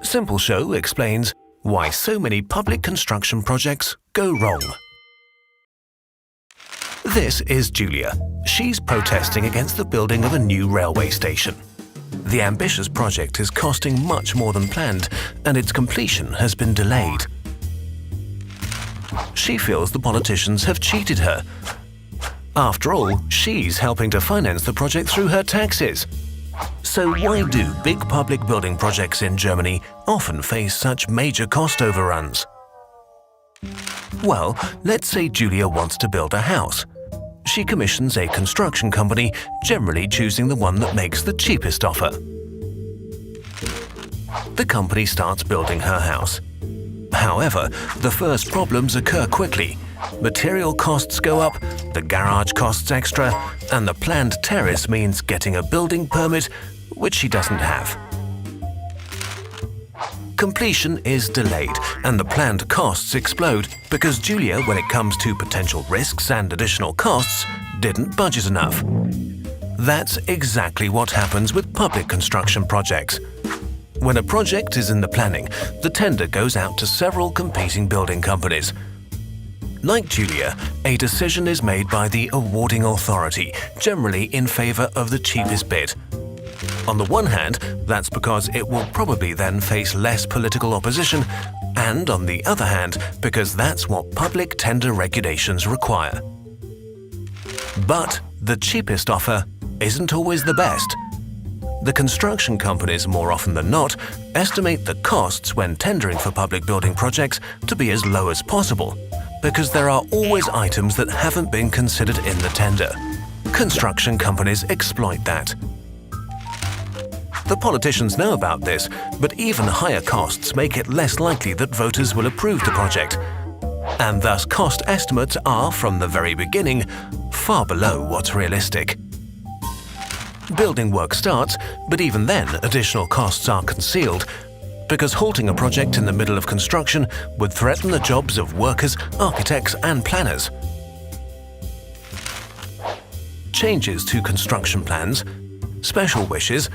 Simple Show explains why so many public construction projects go wrong. This is Julia. She's protesting against the building of a new railway station. The ambitious project is costing much more than planned, and its completion has been delayed. She feels the politicians have cheated her. After all, she's helping to finance the project through her taxes. So why do big public building projects in Germany often face such major cost overruns? Well, let's say Julia wants to build a house. She commissions a construction company, generally choosing the one that makes the cheapest offer. The company starts building her house. However, the first problems occur quickly. Material costs go up, the garage costs extra, and the planned terrace means getting a building permit, which she doesn't have. Completion is delayed, and the planned costs explode because Julia, when it comes to potential risks and additional costs, didn't budget enough. That's exactly what happens with public construction projects. When a project is in the planning, the tender goes out to several competing building companies. Like Julia, a decision is made by the awarding authority, generally in favor of the cheapest bid. On the one hand, that's because it will probably then face less political opposition, and on the other hand, because that's what public tender regulations require. But the cheapest offer isn't always the best. The construction companies, more often than not, estimate the costs when tendering for public building projects to be as low as possible, because there are always items that haven't been considered in the tender. Construction companies exploit that. The politicians know about this, but even higher costs make it less likely that voters will approve the project. And thus cost estimates are, from the very beginning, far below what's realistic. Building work starts, but even then additional costs are concealed, because halting a project in the middle of construction would threaten the jobs of workers, architects and planners. Changes to construction plans, special wishes,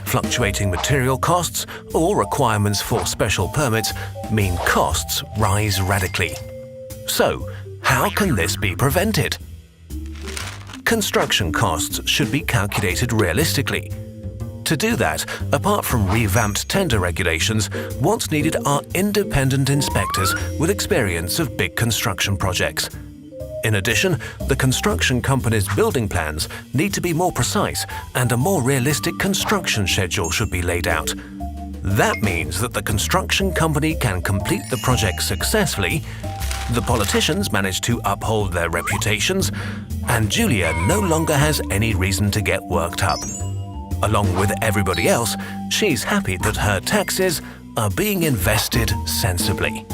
fluctuating material costs, or requirements for special permits mean costs rise radically. So, how can this be prevented? Construction costs should be calculated realistically. To do that, apart from revamped tender regulations, what's needed are independent inspectors with experience of big construction projects. In addition, the construction company's building plans need to be more precise, and a more realistic construction schedule should be laid out. That means that the construction company can complete the project successfully, the politicians manage to uphold their reputations, and Julia no longer has any reason to get worked up. Along with everybody else, she's happy that her taxes are being invested sensibly.